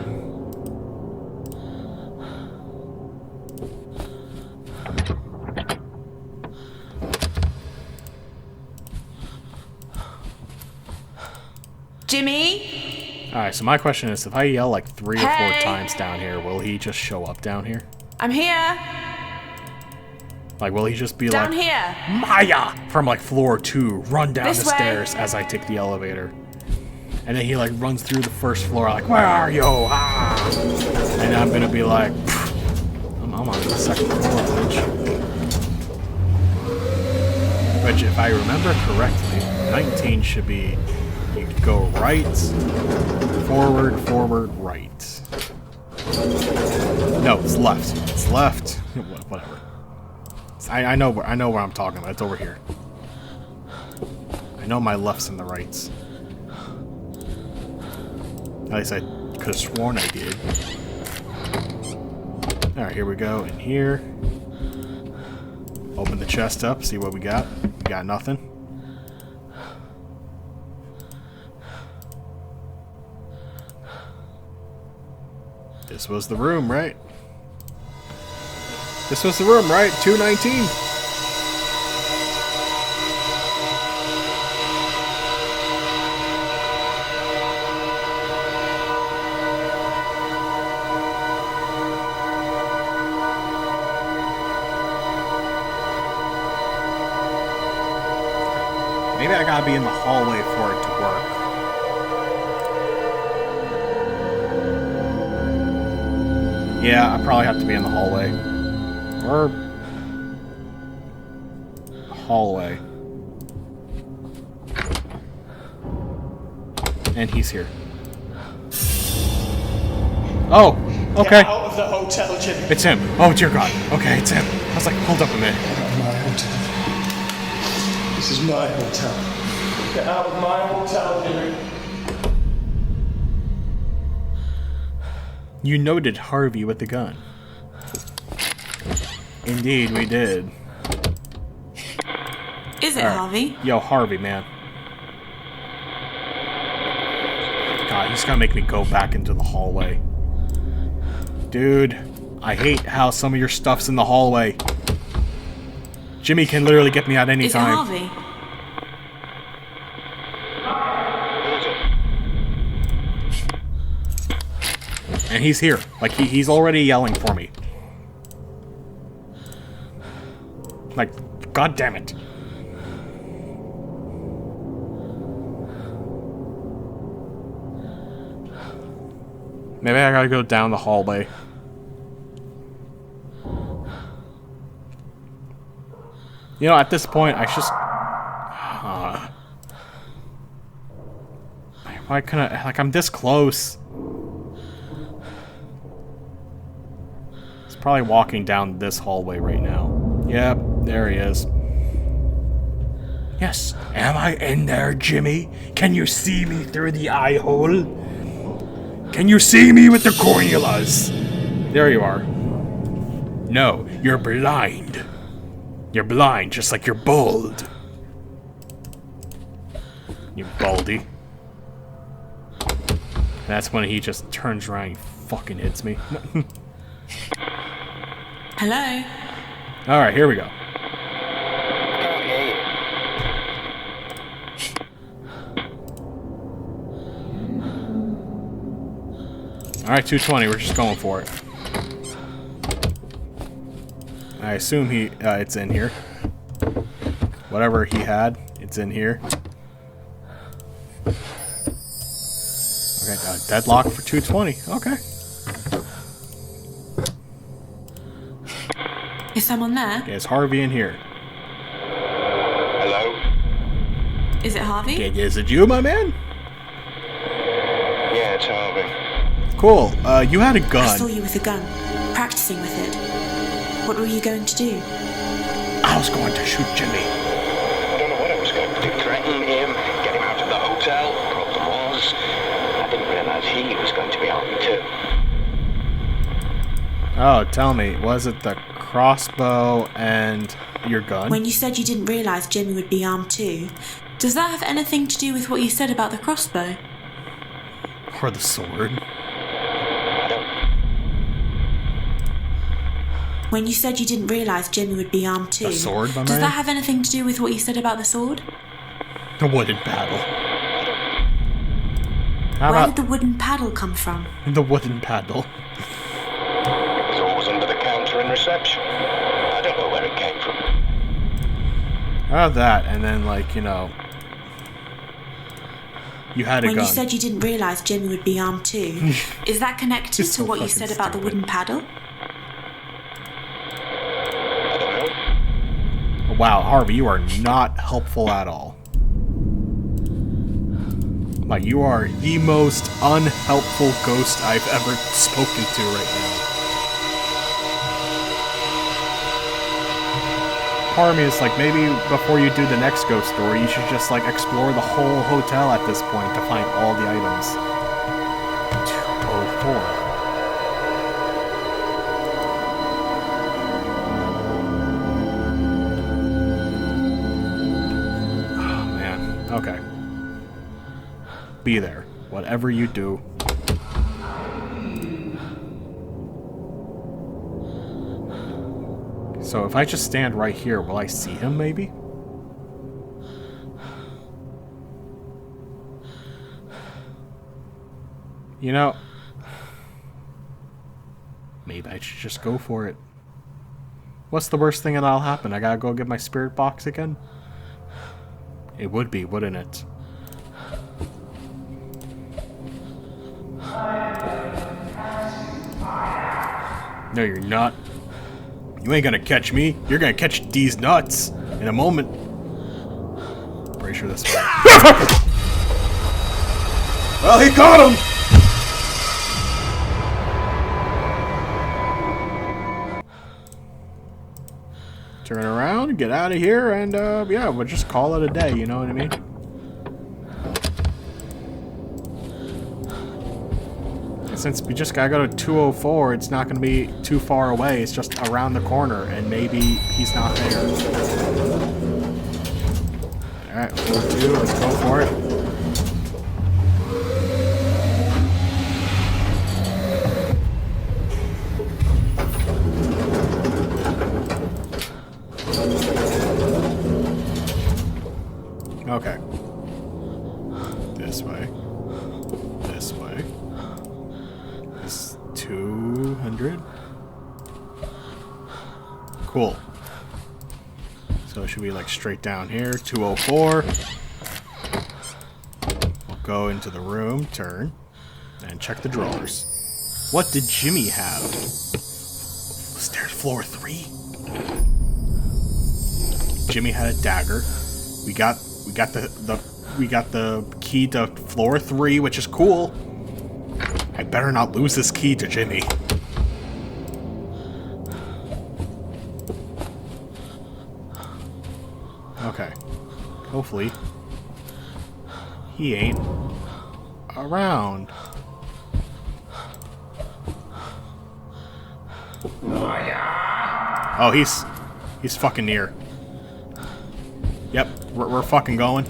S3: Jimmy?
S1: Alright, so my question is, if I yell like 3 or 4 times down here, will he just show up down here?
S3: I'm here.
S1: Like, will he just be
S3: Down
S1: like,
S3: here.
S1: Maya! From like floor 2, run down
S3: This
S1: the
S3: way.
S1: stairs as I take the elevator. And then he like runs through the first floor like, where are you? Ah! And I'm gonna be like, I'm on the second floor, bitch. Which, if I remember correctly, 19 should be, you go right, forward, right. No, it's left. It's left. Whatever. I know where I'm talking about. It's over here. I know my lefts and the rights. At least I could have sworn I did. Alright, here we go. In here. Open the chest up, see what we got. We got nothing. This was the room, right? This was the room, right? 219. Maybe I gotta be in the hallway for it to work. Yeah, I probably have to be in the hallway. Or... hallway. And he's here. Oh! Okay.
S6: Get out of the hotel, Jimmy.
S1: It's him. Oh, dear God. Okay, it's him. I was like, hold up a minute.
S6: My hotel. This is my hotel. Get out of my hotel, Jimmy.
S1: You noted Harvey with the gun. Indeed, we did.
S3: Is it,
S1: Alright.
S3: Harvey?
S1: Yo, Harvey, man. God, he's gonna make me go back into the hallway. Dude, I hate how some of your stuff's in the hallway. Jimmy can literally get me at any
S3: Is it
S1: time.
S3: Harvey?
S1: And he's here. Like, he's already yelling for me. Like, god damn it. Maybe I gotta go down the hallway. You know, at this point, I just... why couldn't I... Like, I'm this close. He's probably walking down this hallway right now. Yep, there he is. Yes, am I in there, Jimmy? Can you see me through the eye hole? Can you see me with the cornulas? There you are. No, you're blind. You're blind just like you're bald. You baldy. That's when he just turns around and fucking hits me.
S3: Hello?
S1: Alright, here we go. Alright, 220, we're just going for it. I assume it's in here. Whatever he had, it's in here. Okay, deadlock for 220. Okay.
S3: Is someone there?
S1: Okay, is Harvey in here?
S4: Hello?
S3: Is it Harvey?
S1: Okay, is it you, my man?
S4: Yeah, it's Harvey.
S1: Cool. You had a
S3: I
S1: gun.
S3: saw you with a gun, practicing with it. What were you going to do?
S1: I was going to shoot Jimmy.
S4: I don't know what I was going to do. Threaten him, get him out of the hotel. Problem was, I didn't realize he was going to be armed too.
S1: Oh, tell me, was it the crossbow and your gun?
S3: When you said you didn't realise Jimmy would be armed too, does that have anything to do with what you said about the crossbow?
S1: Or the sword?
S4: I don't...
S3: When you said you didn't realise Jimmy would be armed too,
S1: The sword, my
S3: does
S1: man?
S3: that have anything to do with what you said about the sword?
S1: The wooden paddle. How
S3: Where
S1: about
S3: did the wooden paddle come from?
S1: the wooden paddle?
S4: It was always under the counter in reception. I don't know where it came from.
S1: How about that? And then, like, you know, you had a
S3: When
S1: gun.
S3: you said you didn't realise Jimmy would be armed too, is that connected
S1: It's
S3: to
S1: so
S3: what you
S1: fucking
S3: said about the
S1: stupid.
S3: wooden paddle?
S4: I don't know.
S1: Wow, Harvey, you are not helpful at all. Like, you are the most unhelpful ghost I've ever spoken to right now. Part of me is like, maybe before you do the next ghost story, you should just, like, explore the whole hotel at this point to find all the items. 204. Oh, man. Okay. Be there. Whatever you do. So if I just stand right here, will I see him maybe? You know, maybe I should just go for it. What's the worst thing that'll happen? I gotta go get my spirit box again? It would be, wouldn't it? No, you're not. You ain't gonna catch me. You're gonna catch these nuts in a moment. Pretty sure this way. Well, he caught him! Turn around, get out of here, and yeah, we'll just call it a day, you know what I mean? since we just gotta go to 204, it's not gonna be too far away. It's just around the corner, and maybe he's not there. Alright, 4-2, let's go for it. Okay. This way. This way. This 200. Cool. So should we like straight down here? 204. We'll go into the room, turn, and check the drawers. What did Jimmy have? Stairs floor 3. Jimmy had a dagger. We got the key to floor 3, which is cool. I better not lose this key to Jimmy. Okay. Hopefully he ain't around. Oh, he's fucking near. Yep, we're fucking going.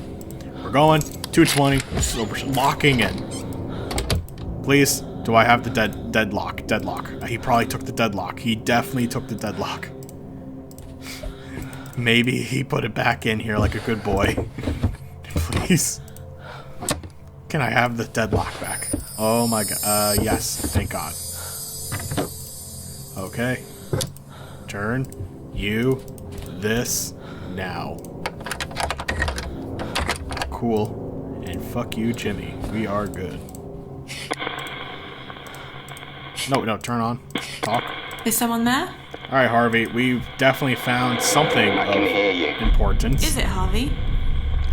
S1: We're going. 220. So we're locking in. Please, do I have the deadlock? Deadlock. He probably took the deadlock. He definitely took the deadlock. Maybe he put it back in here like a good boy. Please. Can I have the deadlock back? Oh my god. Yes. Thank God. Okay. Turn. You. This. Now. Cool. And fuck you, Jimmy. We are good. No, turn on. Talk.
S3: Is someone there?
S1: Alright, Harvey, we've definitely found something of importance.
S3: Is it Harvey?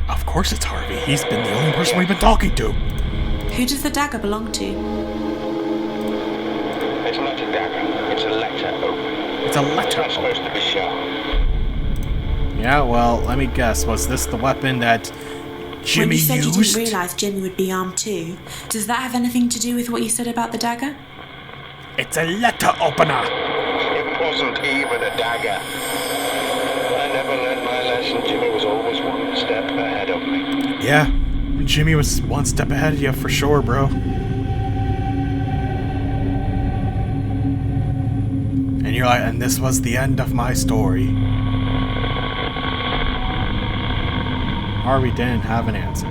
S1: Of course it's Harvey. He's been the only person we've been talking to.
S3: Who does the dagger belong to?
S4: It's not a dagger. It's a letter opener.
S1: It's a letter.
S4: It's not supposed to be sharp.
S1: Yeah, well, let me guess. Was this the weapon that Jimmy
S3: When you said
S1: used?
S3: you didn't realise Jimmy would be armed too, does that have anything to do with what you said about the dagger?
S1: It's a letter opener.
S4: It wasn't even a dagger. I never learned my lesson. Jimmy was always one step ahead of me.
S1: Yeah, Jimmy was one step ahead of you for sure, bro. And you're like, and this was the end of my story. Harvey didn't have an answer.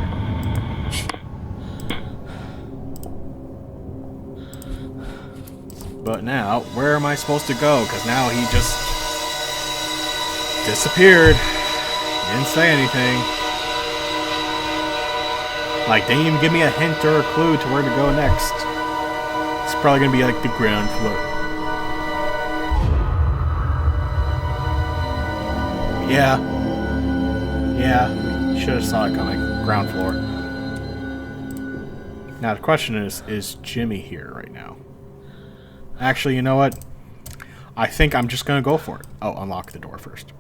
S1: But now, where am I supposed to go? Because now he just disappeared. Didn't say anything. Like, didn't even give me a hint or a clue to where to go next. It's probably gonna be like the ground floor. Yeah. Should have saw it coming. Ground floor. Now the question is Jimmy here right now? Actually, you know what? I think I'm just gonna go for it. Oh, unlock the door first.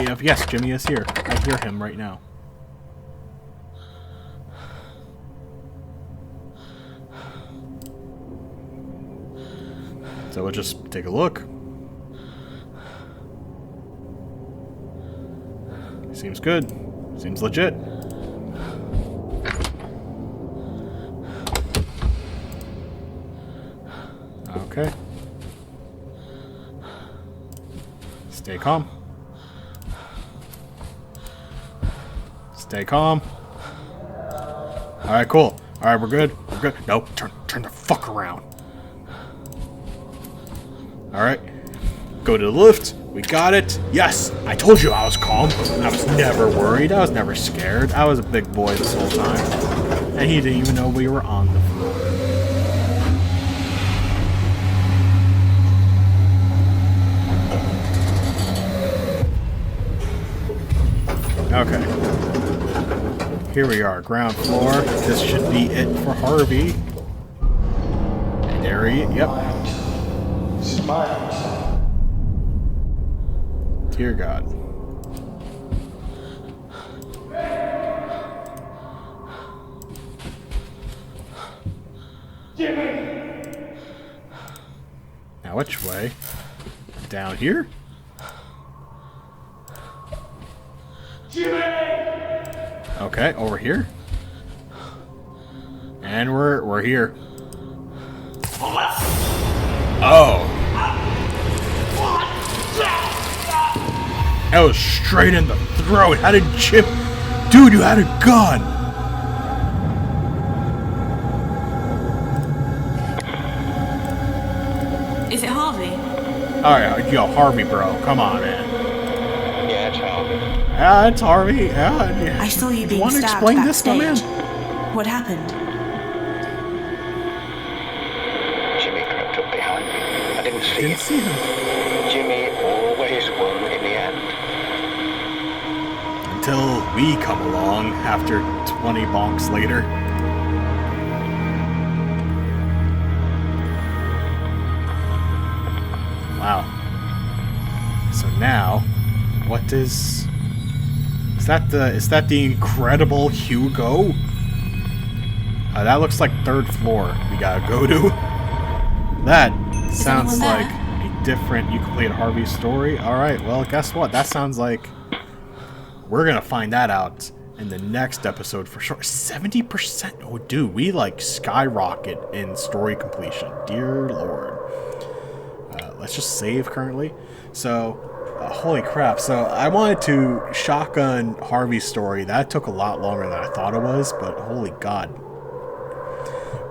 S1: Yeah, yes, Jimmy is here. I hear him right now. So we'll just take a look. Seems good. Seems legit. Okay. Stay calm. Stay calm. Alright, cool. Alright, we're good. We're good. Nope, turn the fuck around. Alright. Go to the lift. We got it. Yes! I told you I was calm. I was never worried. I was never scared. I was a big boy this whole time. And he didn't even know we were on the floor. Okay. Here we are, ground floor. This should be it for Harvey. There he is. Yep.
S6: This is my house.
S1: Dear God.
S5: Jimmy!
S1: Now which way? Down here?
S5: Jimmy!
S1: Okay, over here. And we're here. Oh. That was straight in the throat. How did Jim... Dude, you had a gun!
S3: Is it Harvey?
S1: Alright, yo, Harvey, bro. Come on, man.
S4: Yeah, it's Harvey.
S1: Yeah, it's Harvey. Yeah.
S3: I saw you being
S1: Want to
S3: stabbed
S1: explain this, my
S3: backstage.
S1: man?
S3: What happened?
S4: Jimmy crept up behind me. I didn't see
S1: Didn't
S4: him.
S1: see him.
S4: Jimmy always won in the end.
S1: Until we come along after 20 bonks later. Wow. So now, what is that the incredible Hugo? That looks like 3rd floor we gotta go to. That sounds
S3: anyone there?
S1: like a different, you completed Harvey's story. Alright, well guess what? That sounds like we're gonna find that out in the next episode for sure. 70%? Oh dude, we like skyrocket in story completion. Dear Lord. Let's just save currently. So, holy crap. So, I wanted to shotgun Harvey's story. That took a lot longer than I thought it was, but holy god.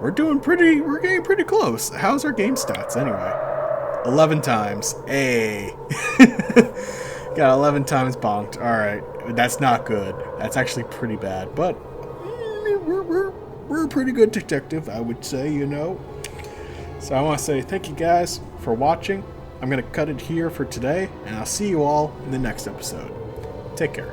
S1: We're getting pretty close. How's our game stats anyway? 11 times. Hey. Got 11 times bonked. Alright. That's not good. That's actually pretty bad, but we're a pretty good detective, I would say, you know. So I want to say thank you guys for watching. I'm going to cut it here for today, and I'll see you all in the next episode. Take care.